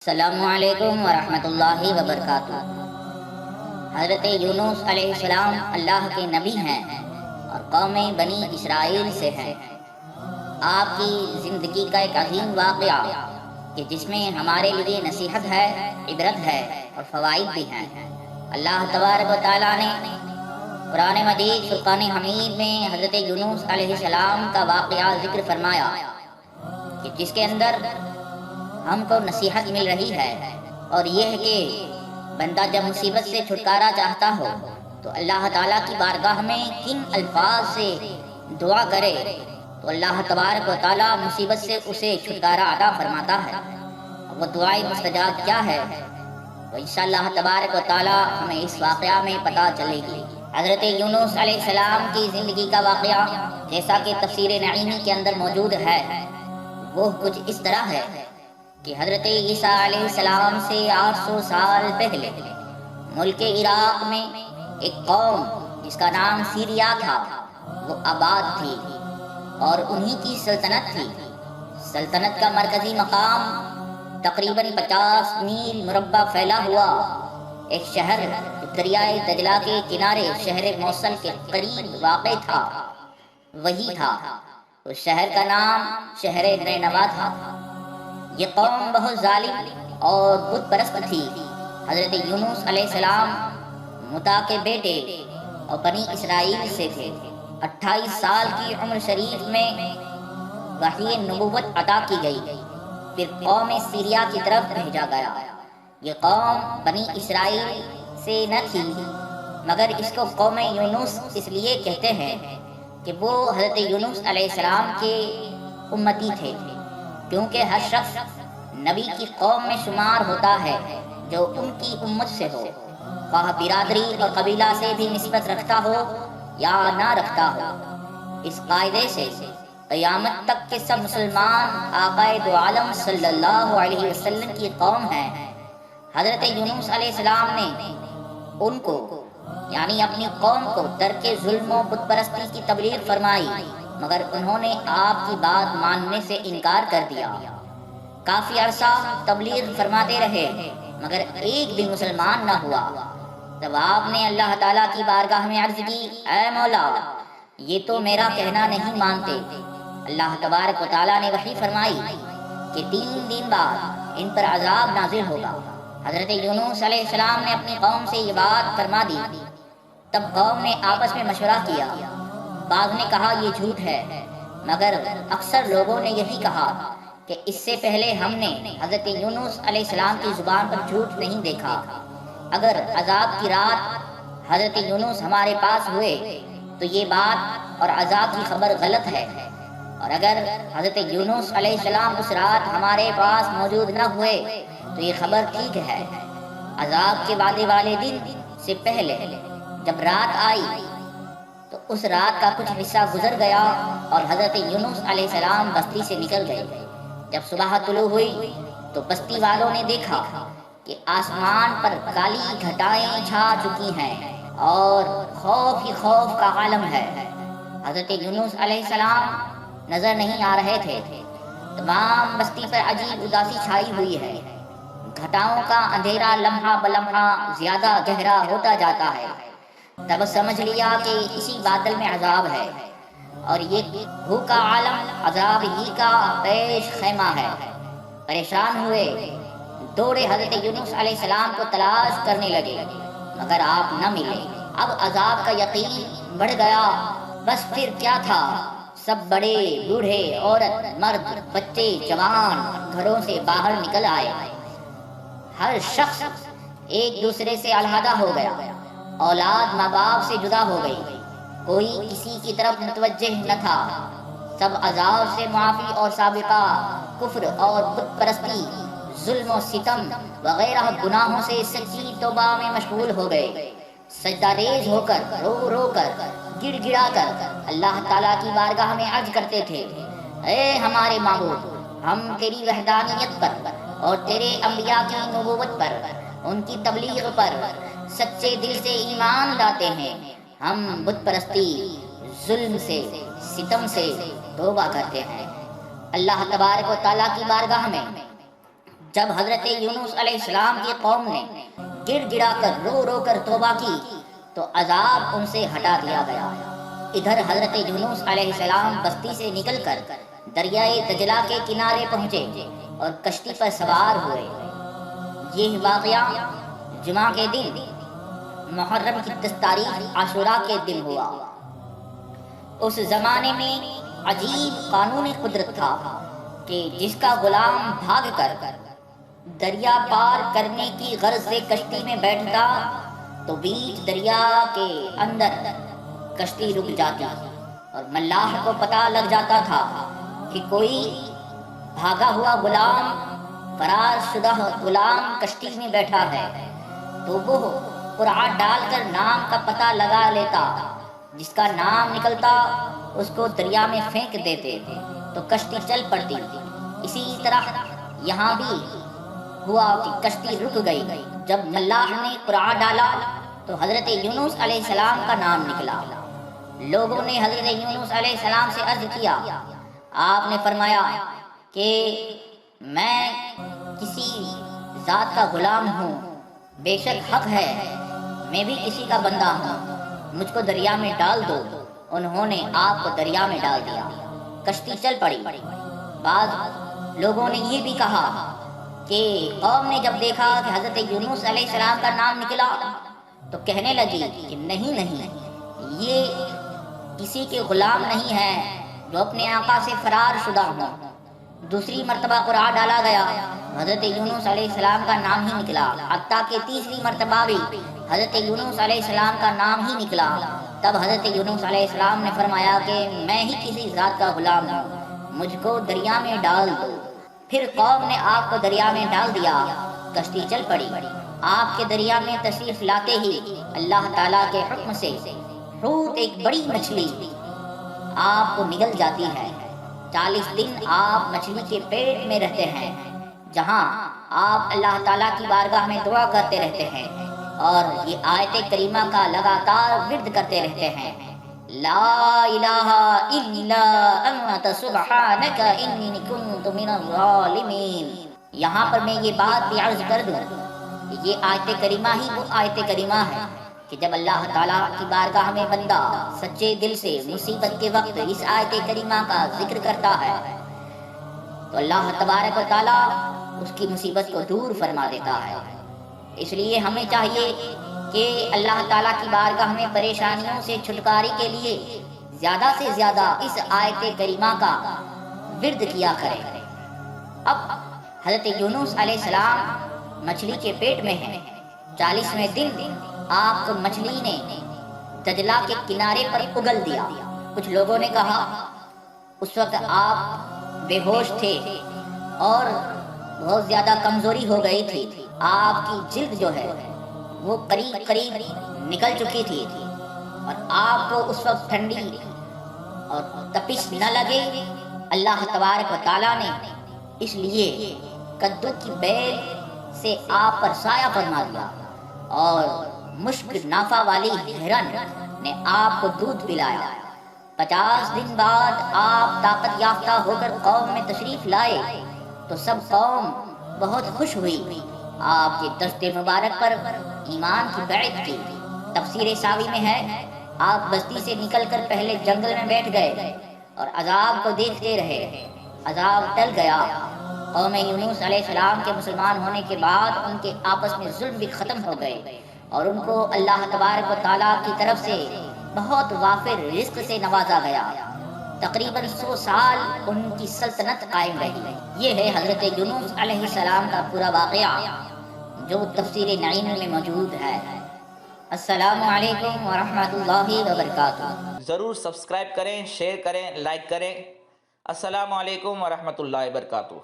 السلام علیکم ورحمۃ اللہ وبرکاتہ۔ حضرت یونس علیہ السلام اللہ کے نبی ہیں اور قوم بنی اسرائیل سے ہیں۔ آپ کی زندگی کا ایک عظیم واقعہ کہ جس میں ہمارے لیے نصیحت ہے، عبرت ہے اور فوائد بھی ہیں۔ اللہ تبارک و تعالیٰ نے قرآن مجید فرقان حمید میں حضرت یونس علیہ السلام کا واقعہ ذکر فرمایا کہ جس کے اندر ہم کو نصیحت مل رہی ہے، اور یہ ہے کہ بندہ جب مصیبت سے چھٹکارا چاہتا ہو تو اللہ تعالیٰ کی بارگاہ میں کن الفاظ سے دعا کرے تو اللہ تبارک و تعالیٰ مصیبت سے اسے چھٹکارا عطا فرماتا ہے۔ وہ دعائیں مستجاب کیا ہے تو انشاءاللہ تبارک و تعالیٰ ہمیں اس واقعہ میں پتہ چلے گی۔ حضرت یونس علیہ السلام کی زندگی کا واقعہ جیسا کہ تفسیر نعیمی کے اندر موجود ہے، وہ کچھ اس طرح ہے کہ حضرت عیسیٰ علیہ السلام سے 800 سال پہلے ملک عراق میں ایک قوم جس کا نام سیریا تھا وہ آباد تھی، اور انہی کی سلطنت تھی۔ سلطنت کا مرکزی مقام تقریباً 50 میل مربع پھیلا ہوا ایک شہر دریائے دجلہ کے کنارے شہر موصل کے قریب واقع تھا، وہی تھا۔ اس شہر کا نام شہر نینوا تھا۔ یہ قوم بہت ظالم اور بت پرست تھی۔ حضرت یونس علیہ السلام متا کے بیٹے اور بنی اسرائیل سے تھے۔ 28 سال کی عمر شریف میں وحی نبوت عطا کی گئی، پھر قوم سیریا کی طرف بھیجا گیا۔ یہ قوم بنی اسرائیل سے نہ تھی، مگر اس کو قوم یونس اس لیے کہتے ہیں کہ وہ حضرت یونس علیہ السلام کے امتی تھے، کیونکہ ہر شخص نبی کی قوم میں شمار ہوتا ہے جو ان کی امت سے ہو، خواہ برادری اور قبیلہ سے بھی نسبت رکھتا ہو یا نہ رکھتا ہو۔ اس قاعدے سے قیامت تک کے سب مسلمان آقائے دو عالم صلی اللہ علیہ وسلم کی قوم ہیں۔ حضرت یونس علیہ السلام نے ان کو یعنی اپنی قوم کو ترک ظلم و بت پرستی کی تبلیغ فرمائی، مگر انہوں نے آپ کی بات ماننے سے انکار کر دیا۔ کافی عرصہ تبلیغ فرماتے رہے مگر ایک بھی مسلمان نہ ہوا۔ جب آپ نے اللہ تعالیٰ کی بارگاہ میں عرض کی، اے مولا یہ تو میرا کہنا نہیں مانتے، اللہ تبارک و تعالیٰ نے وحی فرمائی کہ 3 دن بعد ان پر عذاب نازل ہوگا۔ حضرت یونس علیہ السلام نے اپنی قوم سے یہ بات فرما دی۔ تب قوم نے آپس میں مشورہ کیا، بعض نے کہا یہ جھوٹ ہے، مگر اکثر لوگوں نے یہی کہا کہ اس سے پہلے ہم نے حضرت یونس علیہ السلام کی زبان پر جھوٹ نہیں دیکھا۔ اگر عذاب کی رات حضرت یونس ہمارے پاس ہوئے تو یہ بات اور عذاب کی خبر غلط ہے، اور اگر حضرت یونس علیہ السلام اس رات ہمارے پاس موجود نہ ہوئے تو یہ خبر ٹھیک ہے۔ عذاب کے وعدے والے دن سے پہلے جب رات آئی تو اس رات کا کچھ حصہ گزر گیا اور حضرت یونس علیہ السلام بستی سے نکل گئے۔ جب صبح طلوع ہوئی تو بستی والوں نے دیکھا کہ آسمان پر کالی گھٹائیں چھا چکی ہیں اور خوف ہی خوف کا عالم ہے۔ حضرت یونس علیہ السلام نظر نہیں آ رہے تھے۔ تمام بستی پر عجیب اداسی چھائی ہوئی ہے۔ گھٹاؤں کا اندھیرا لمحہ بلمحہ زیادہ گہرا ہوتا جاتا ہے۔ تب سمجھ لیا کہ اسی بادل میں عذاب ہے، اور یہ بھوکا عالم عذاب ہی کا پیش خیمہ ہے۔ پریشان ہوئے، دوڑے حضرت یونس علیہ السلام کو تلاش کرنے لگے، مگر آپ نہ ملے۔ اب عذاب کا یقین بڑھ گیا۔ بس پھر کیا تھا، سب بڑے بوڑھے عورت مرد بچے جوان گھروں سے باہر نکل آئے۔ ہر شخص ایک دوسرے سے علیحدہ ہو گیا، اولاد ماں باپ سے جدا ہو گئی، کوئی کسی کی طرف متوجہ نہ تھا۔ سب عذاب سے معافی اور سابقہ کفر اور بت پرستی، ظلم و ستم وغیرہ گناہوں سے سچی توبہ میں مشغول ہو گئے۔ سجدہ ریز ہو کر، رو رو کر، گڑ گڑا کر اللہ تعالیٰ کی بارگاہ میں عرض کرتے تھے، اے ہمارے معبود، ہم تیری وحدانیت پر اور تیرے انبیاء کی نبوت پر، ان کی تبلیغ پر سچے دل سے ایمان لاتے ہیں۔ ہم بت پرستی، ظلم سے، ستم سے توبہ کرتے ہیں۔ اللہ تبارک و تعالیٰ کی بارگاہ میں جب حضرت یونس علیہ السلام کی قوم نے گڑ گڑا کر رو رو کر توبہ کی تو عذاب ان سے ہٹا دیا گیا۔ ادھر حضرت یونس علیہ السلام بستی سے نکل کر دریائے دجلہ کے کنارے پہنچے اور کشتی پر سوار ہوئے۔ یہ واقعہ جمعہ کے دن محرم کی 10 تاریخ عاشوراء کے دن ہوا۔ اس زمانے میں عجیب قانون قدرت تھا کہ جس کا غلام بھاگ کر دریا پار کرنے کی غرض سے کشتی میں بیٹھتا تو بیچ دریا کے اندر کشتی رک جاتی اور ملاح کو پتہ لگ جاتا تھا کہ کوئی بھاگا ہوا غلام، فرار شدہ غلام کشتی میں بیٹھا ہے، تو وہ قرعہ ڈال کر نام کا پتہ لگا لیتا۔ جس کا نام نکلتا اس کو دریا میں پھینک دیتے تو کشتی چل پڑتی۔ اسی طرح یہاں بھی ہوا کہ کشتی رک گئی۔ جب ملاح نے قرعہ ڈالا تو حضرت یونس علیہ السلام کا نام نکلا۔ لوگوں نے حضرت یونس علیہ السلام سے عرض کیا، آپ نے فرمایا کہ میں کسی ذات کا غلام ہوں، بے شک حق ہے میں بھی کسی کا بندہ ہوں، مجھ کو دریا میں ڈال دو۔ انہوں نے آپ کو دریا میں ڈال دیا، کشتی چل پڑی۔ بعض لوگوں نے یہ بھی کہا کہ قوم نے جب دیکھا کہ حضرت یونس علیہ السلام کا نام نکلا تو کہنے لگی کہ نہیں، یہ کسی کے غلام نہیں ہے جو اپنے آقا سے فرار شدہ ہوں۔ دوسری مرتبہ قرعہ ڈالا گیا، حضرت یونس علیہ السلام کا نام ہی نکلا، حتیٰ کہ تیسری مرتبہ بھی حضرت یونس علیہ السلام کا نام ہی نکلا۔ تب حضرت یونس علیہ السلام نے فرمایا کہ میں ہی کسی ذات کا غلام ہوں، مجھ کو دریا میں ڈال دو۔ پھر قوم نے آپ کو دریا میں ڈال دیا، کشتی چل پڑی۔ آپ کے دریا میں تشریف لاتے ہی اللہ تعالیٰ کے حکم سے حوت، ایک بڑی مچھلی آپ کو نگل جاتی ہے۔ 40 دن آپ مچھلی کے پیٹ میں رہتے ہیں، جہاں آپ اللہ تعالیٰ کی بارگاہ میں دعا کرتے رہتے ہیں اور یہ آیت کریمہ کا لگاتار ورد کرتے رہتے ہیں، لا الہ الا انت سبحانک انی کنت من الظالمین۔ یہاں پر میں یہ بات بھی عرض کر دوں کہ یہ آیت کریمہ ہی وہ آیت کریمہ ہے کہ جب اللہ تعالیٰ کی بارگاہ میں بندہ سچے دل سے مصیبت کے وقت اس آیت کریمہ کا ذکر کرتا ہے تو اللہ تبارک و تعالیٰ اس کی مصیبت کو دور فرما دیتا ہے۔ اس لیے ہمیں چاہیے کہ اللہ تعالیٰ کی بارگاہ میں پریشانیوں سے چھٹکارے کے لیے زیادہ سے زیادہ اس آیت کریمہ کا ورد کیا کریں۔ اب حضرت یونس علیہ السلام مچھلی کے پیٹ میں ہیں، 40ویں دن آپ کو مچھلی نے دجلہ کے کنارے پر اگل دیا۔ کچھ لوگوں نے کہا اس وقت آپ بے ہوش تھے اور بہت زیادہ کمزوری ہو گئی تھی، آپ کی جلد جو ہے وہ قریب نکل چکی تھی اور آپ کو اس وقت ٹھنڈی اور تپش نہ لگے۔ اللہ تبارک و تعالیٰ نے اس لیے کدو کی بیل سے آپ پر سایہ فرما دیا اور مشک نافع والی ہرن نے آپ کو دودھ پلایا۔ 50 دن بعد آپ طاقت یافتہ ہو کر قوم میں تشریف لائے تو سب قوم بہت خوش ہوئی۔ آپ کے دست مبارک پر ایمان کی بیعت کی۔ تفسیر ساوی میں ہے آپ بستی سے نکل کر پہلے جنگل میں بیٹھ گئے اور عذاب کو دیکھتے رہے۔ عذاب ٹل گیا۔ قوم یونس علیہ السلام کے مسلمان ہونے کے بعد ان کے آپس میں ظلم بھی ختم ہو گئے اور ان کو اللہ تبارک و تعالیٰ کی طرف سے بہت وافر رزق سے نوازا گیا۔ تقریباً 100 سال ان کی سلطنت قائم رہی۔ یہ ہے حضرت یونس علیہ السلام کا پورا واقعہ جو تفسیر نعیم میں موجود ہے۔ السلام علیکم ورحمۃ اللہ وبرکاتہ۔ ضرور سبسکرائب کریں، شیئر کریں، لائک کریں۔ السلام علیکم ورحمۃ اللہ وبرکاتہ۔